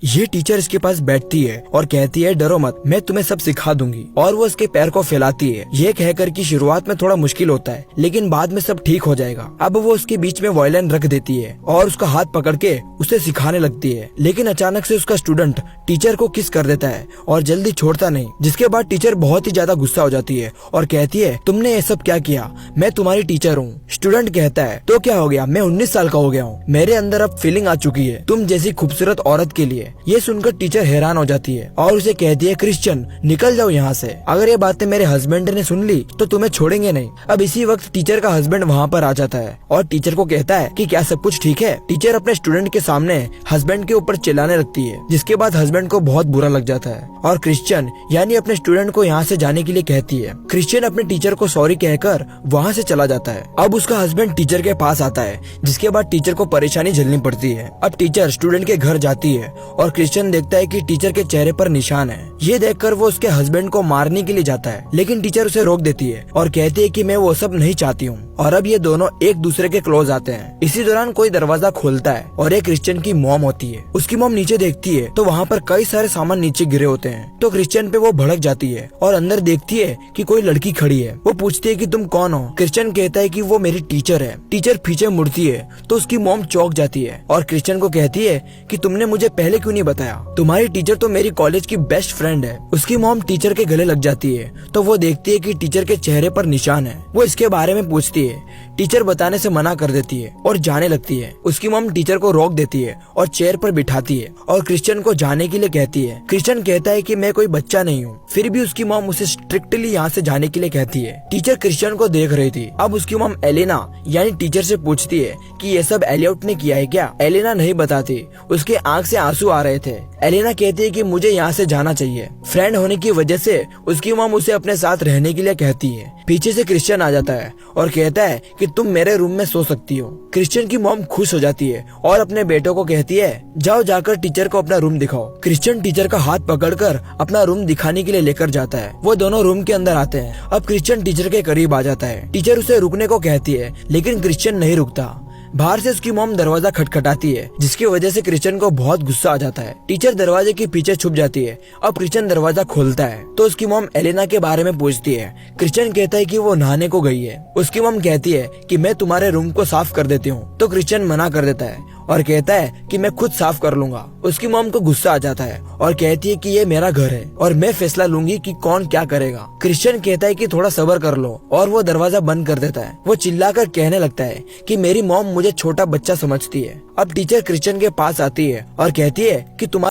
ये टीचर इसके पास बैठती है और कहती है डरो मत, मैं तुम्हें सब सिखा दूंगी। और वो उसके पैर को फैलाती है। ये कहकर कि शुरुआत में थोड़ा मुश्किल होता है लेकिन बाद में सब ठीक हो जाएगा। अब वो उसके बीच में वायलिन रख देती है और उसका हाथ पकड़ के उसे सिखाने लगती है। लेकिन अचानक से उसका स्टूडेंट टीचर को किस कर देता है और जल्दी छोड़ता नहीं। जिसके बाद टीचर बहुत ही ज्यादा गुस्सा हो जाती है और कहती है तुमने ये सब क्या किया, मैं तुम्हारी टीचर हूँ। स्टूडेंट कहता है तो क्या हो गया, मैं 19 साल का हो गया हूँ, मेरे अंदर अब फीलिंग आ चुकी है तुम जैसी खूबसूरत औरत के लिए। ये सुनकर टीचर हैरान हो जाती है और उसे कहती है क्रिश्चियन निकल जाओ यहाँ से, अगर ये बातें मेरे हस्बैंड ने सुन ली तो तुम्हें छोड़ेंगे नहीं। अब इसी वक्त टीचर का हस्बैंड वहाँ पर आ जाता है और टीचर को कहता है कि क्या सब कुछ ठीक है। टीचर अपने स्टूडेंट के सामने हस्बैंड के ऊपर चिल्लाने लगती है जिसके बाद हस्बैंड को बहुत बुरा लग जाता है और क्रिश्चियन यानी अपने स्टूडेंट को यहाँ से जाने के लिए कहती है। क्रिश्चियन अपने टीचर को सॉरी कहकर वहाँ से चला जाता है। अब उसका हस्बैंड टीचर के पास आता है जिसके बाद टीचर को परेशानी झेलनी पड़ती है। अब टीचर स्टूडेंट के घर जाती है और क्रिश्चियन देखता है कि टीचर के चेहरे पर निशान है। ये देखकर वो उसके हस्बैंड को मारने के लिए जाता है लेकिन टीचर उसे रोक देती है और कहती है कि मैं वो सब नहीं चाहती हूँ। और अब ये दोनों एक दूसरे के क्लोज आते हैं। इसी दौरान कोई दरवाजा खोलता है और एक क्रिश्चियन की मॉम होती है। उसकी मॉम नीचे देखती है तो वहाँ पर कई सारे सामान नीचे गिरे होते हैं। तो क्रिश्चियन पे वो भड़क जाती है और अंदर देखती है कि कोई लड़की खड़ी है। वो पूछती है कि तुम कौन हो। क्रिश्चियन कहता है कि वो मेरी टीचर है। टीचर पीछे मुड़ती है तो उसकी मॉम चौंक जाती है और क्रिश्चियन को कहती है कि तुमने मुझे पहले क्यों नहीं बताया, तुम्हारी टीचर तो मेरी कॉलेज की बेस्ट फ्रेंड है। उसकी मॉम टीचर के गले लग जाती है तो वो देखती है कि टीचर के चेहरे पर निशान है। वो इसके बारे में पूछती है, टीचर बताने से मना कर देती है और जाने लगती है। उसकी मॉम टीचर को रोक देती है और चेयर पर बिठाती है और क्रिश्चियन को जाने के लिए कहती है। क्रिश्चियन कहता है कि मैं कोई बच्चा नहीं हूँ, फिर भी उसकी मॉम उसे स्ट्रिक्टली यहाँ से जाने के लिए कहती है। टीचर क्रिश्चियन को देख रही थी। अब उसकी मॉम एलेना यानी टीचर से पूछती है कि ये सब एलियट ने किया है क्या। एलेना नहीं बताती, उसके आंख से आंसू आ रहे थे। एलेना कहती है कि मुझे यहाँ से जाना चाहिए। फ्रेंड होने की वजह से उसकी मॉम उसे अपने साथ रहने के लिए कहती है। पीछे से क्रिश्चियन आ जाता है और कहता है कि तुम मेरे रूम में सो सकती हो। क्रिश्चियन की मॉम खुश हो जाती है और अपने बेटों को कहती है जाओ जाकर टीचर को अपना रूम दिखाओ। क्रिश्चियन टीचर का हाथ पकड़कर अपना रूम दिखाने के लिए लेकर जाता है। वो दोनों रूम के अंदर आते हैं। अब क्रिश्चियन टीचर के करीब आ जाता है। टीचर उसे रुकने को कहती है लेकिन क्रिश्चियन नहीं रुकता। बाहर से उसकी मॉम दरवाजा खटखटाती है जिसकी वजह से क्रिश्चियन को बहुत गुस्सा आ जाता है। टीचर दरवाजे के पीछे छुप जाती है। अब क्रिश्चियन दरवाजा खोलता है तो उसकी मॉम एलेना के बारे में पूछती है। क्रिश्चियन कहता है कि वो नहाने को गई है। उसकी मॉम कहती है कि मैं तुम्हारे रूम को साफ कर देती हूँ। तो क्रिश्चियन मना कर देता है और कहता है कि मैं खुद साफ कर लूंगा। उसकी मॉम को गुस्सा आ जाता है और कहती है कि ये मेरा घर है और मैं फैसला लूंगी कि कौन क्या करेगा। क्रिश्चियन कहता है कि थोड़ा सब्र कर लो और वो दरवाजा बंद कर देता है। वो चिल्लाकर कहने लगता है कि मेरी मॉम मुझे छोटा बच्चा समझती है। अब टीचर क्रिश्चियन के पास आती है और कहती है कि तुम्हारा